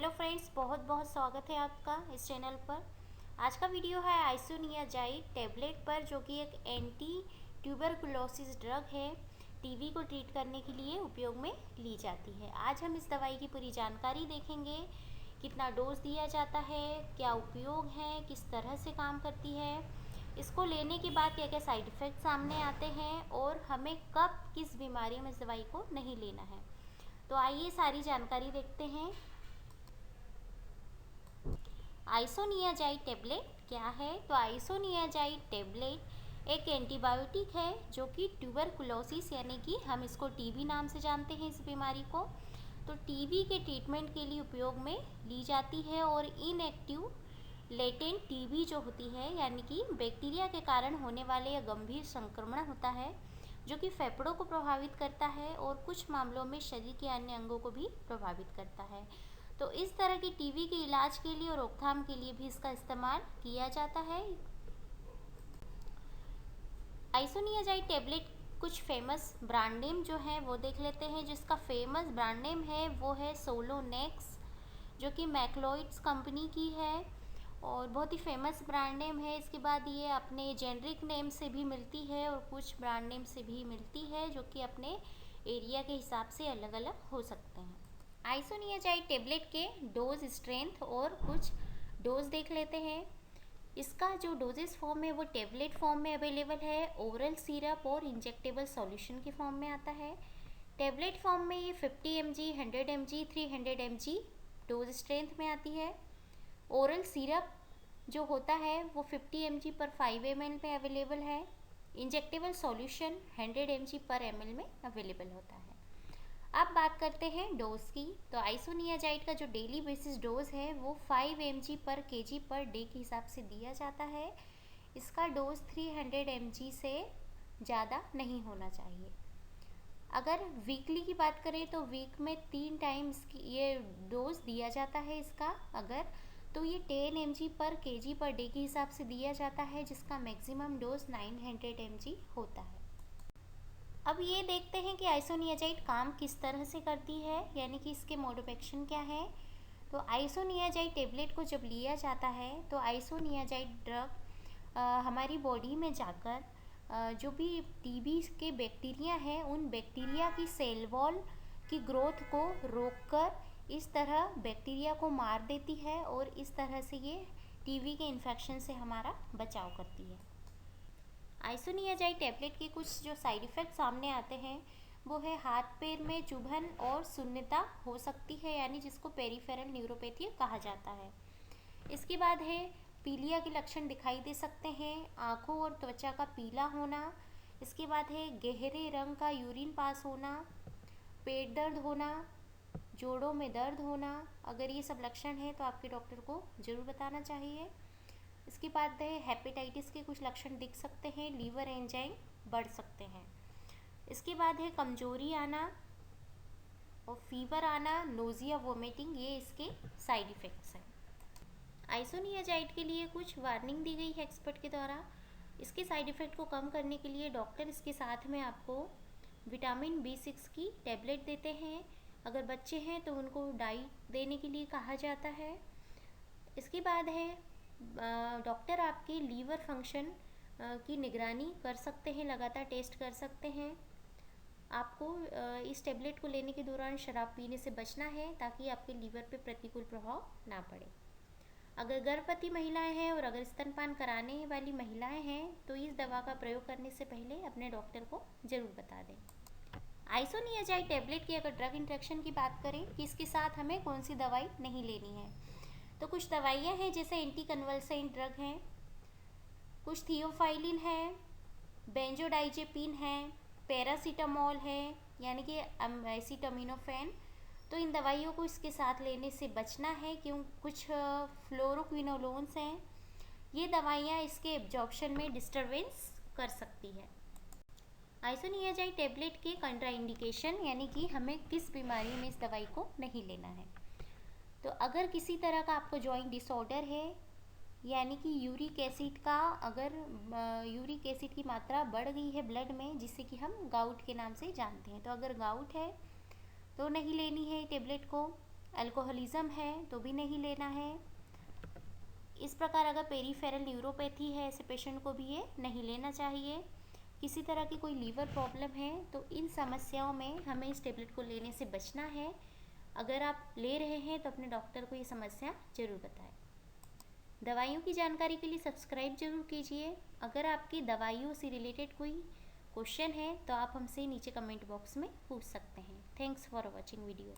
Hello friends, बहुत बहुत स्वागत है आपका इस चैनल पर। आज का वीडियो है आइसोनियाज़ाइड टैबलेट पर, जो कि एक एंटी ट्यूबरकुलोसिस ड्रग है। टीबी को ट्रीट करने के लिए उपयोग में ली जाती है। आज हम इस दवाई की पूरी जानकारी देखेंगे। कितना डोज दिया जाता है, क्या उपयोग है, किस तरह से काम करती है, इसको लेने के बाद क्या क्या साइड इफ़ेक्ट सामने आते हैं और हमें कब किस बीमारी में इस दवाई को नहीं लेना है। तो आइए सारी जानकारी देखते हैं। आइसोनियाज़ाइड टैबलेट क्या है? तो आइसोनियाज़ाइड टैबलेट एक एंटीबायोटिक है जो कि ट्यूबरकुलोसिस यानी कि हम इसको टीबी नाम से जानते हैं, इस बीमारी को। तो टीबी के ट्रीटमेंट के लिए उपयोग में ली जाती है। और इनएक्टिव लेटेंट टीबी जो होती है, यानी कि बैक्टीरिया के कारण होने वाले यह गंभीर संक्रमण होता है जो कि फेफड़ों को प्रभावित करता है और कुछ मामलों में शरीर के अन्य अंगों को भी प्रभावित करता है। तो इस तरह की टीबी के इलाज के लिए और रोकथाम के लिए भी इसका इस्तेमाल किया जाता है। आइसोनियाज़ाइड टैबलेट कुछ फेमस ब्रांड नेम जो है वो देख लेते हैं। जिसका फेमस ब्रांड नेम है वो है सोलोनेक्स, जो कि मैक्लोइड्स कंपनी की है और बहुत ही फेमस ब्रांड नेम है। इसके बाद ये अपने जेनरिक नेम से भी मिलती है और कुछ ब्रांड नेम से भी मिलती है, जो कि अपने एरिया के हिसाब से अलग अलग हो सकते हैं। आइसोनियाज़ाइड टैबलेट के डोज स्ट्रेंथ और कुछ डोज देख लेते हैं। इसका जो डोजेस फॉर्म है वो टैबलेट फॉर्म में अवेलेबल है, ओरल सिरप और इंजेक्टेबल सॉल्यूशन के फॉर्म में आता है। टैबलेट फॉर्म में ये 50 mg, 100 mg, 300 mg dose strength में आती है। ओरल सिरप जो होता है वो 50 mg पर 5 ml में अवेलेबल है। इंजेक्टेबल सॉल्यूशन 100 mg पर ml में अवेलेबल होता है। अब बात करते हैं डोज की। तो आइसोनियाज़ाइड का जो डेली बेसिस डोज है वो 5 mg पर kg पर डे के हिसाब से दिया जाता है। इसका डोज 300 mg से ज़्यादा नहीं होना चाहिए। अगर वीकली की बात करें तो वीक में 3 टाइम्स ये डोज दिया जाता है इसका। अगर तो ये 10 mg पर kg पर डे के हिसाब से दिया जाता है, जिसका मैक्सिमम डोज 900 mg होता है। अब ये देखते हैं कि आइसोनियाज़ाइड काम किस तरह से करती है, यानी कि इसके मोड ऑफ एक्शन क्या है। तो आइसोनियाज़ाइड टैबलेट को जब लिया जाता है तो आइसोनियाज़ाइड ड्रग हमारी बॉडी में जाकर जो भी टीबी के बैक्टीरिया हैं उन बैक्टीरिया की सेल वॉल की ग्रोथ को रोककर इस तरह बैक्टीरिया को मार देती है और इस तरह से ये टीबी के इन्फेक्शन से हमारा बचाव करती है। आइसोनियाज़ाइड टैबलेट के कुछ जो साइड इफ़ेक्ट सामने आते हैं वो है हाथ पैर में चुभन और शून्यता हो सकती है, यानी जिसको पेरिफेरल न्यूरोपैथी कहा जाता है। इसके बाद है पीलिया के लक्षण दिखाई दे सकते हैं, आँखों और त्वचा का पीला होना। इसके बाद है गहरे रंग का यूरिन पास होना, पेट दर्द होना, जोड़ों में दर्द होना। अगर ये सब लक्षण हैं तो आपके डॉक्टर को ज़रूर बताना चाहिए। इसके बाद है हेपेटाइटिस के कुछ लक्षण दिख सकते हैं, लीवर एंजाइम बढ़ सकते हैं। इसके बाद है कमजोरी आना और फीवर आना, नोजिया, वोमिटिंग, ये इसके साइड इफ़ेक्ट्स हैं। आइसोनियाज़ाइड के लिए कुछ वार्निंग दी गई है एक्सपर्ट के द्वारा। इसके साइड इफ़ेक्ट को कम करने के लिए डॉक्टर इसके साथ में आपको विटामिन B6 की टैबलेट देते हैं। अगर बच्चे हैं तो उनको डाइट देने के लिए कहा जाता है। इसके बाद है डॉक्टर आपके लीवर फंक्शन की निगरानी कर सकते हैं, लगातार टेस्ट कर सकते हैं। आपको इस टैबलेट को लेने के दौरान शराब पीने से बचना है ताकि आपके लीवर पे प्रतिकूल प्रभाव ना पड़े। अगर गर्भवती महिलाएं हैं और अगर स्तनपान कराने वाली महिलाएं हैं तो इस दवा का प्रयोग करने से पहले अपने डॉक्टर को ज़रूर बता दें। आइसोनियाज़ाइड टैबलेट की अगर ड्रग इंटरेक्शन की बात करें कि इसके साथ हमें कौन सी दवाई नहीं लेनी है, तो कुछ दवाइयाँ हैं जैसे एंटी कन्वल्सेंट ड्रग हैं, कुछ थियोफाइलिन है, बेंजोडाइजेपिन है, पैरासीटामोल है, यानी कि एसिटामिनोफेन। तो इन दवाइयों को इसके साथ लेने से बचना है, क्यों कुछ फ्लोरोक्विनोलोन्स हैं। ये दवाइयाँ इसके एब्जॉर्प्शन में डिस्टरबेंस कर सकती है। आइसोनियाज़ाइड टैबलेट के कंट्राइंडिकेशन, यानी कि हमें किस बीमारी में इस दवाई को नहीं लेना है। तो अगर किसी तरह का आपको जॉइंट डिसऑर्डर है, यानी कि यूरिक एसिड का अगर यूरिक एसिड की मात्रा बढ़ गई है ब्लड में, जिसे कि हम गाउट के नाम से जानते हैं, तो अगर गाउट है तो नहीं लेनी है टैबलेट को। अल्कोहलिज्म है तो भी नहीं लेना है। इस प्रकार अगर पेरीफेरल न्यूरोपैथी है ऐसे पेशेंट को भी ये नहीं लेना चाहिए। किसी तरह की कोई लीवर प्रॉब्लम है तो इन समस्याओं में हमें इस टेबलेट को लेने से बचना है। अगर आप ले रहे हैं तो अपने डॉक्टर को ये समस्या ज़रूर बताएं। दवाइयों की जानकारी के लिए सब्सक्राइब जरूर कीजिए। अगर आपकी दवाइयों से रिलेटेड कोई क्वेश्चन है तो आप हमसे नीचे कमेंट बॉक्स में पूछ सकते हैं। Thanks for watching video.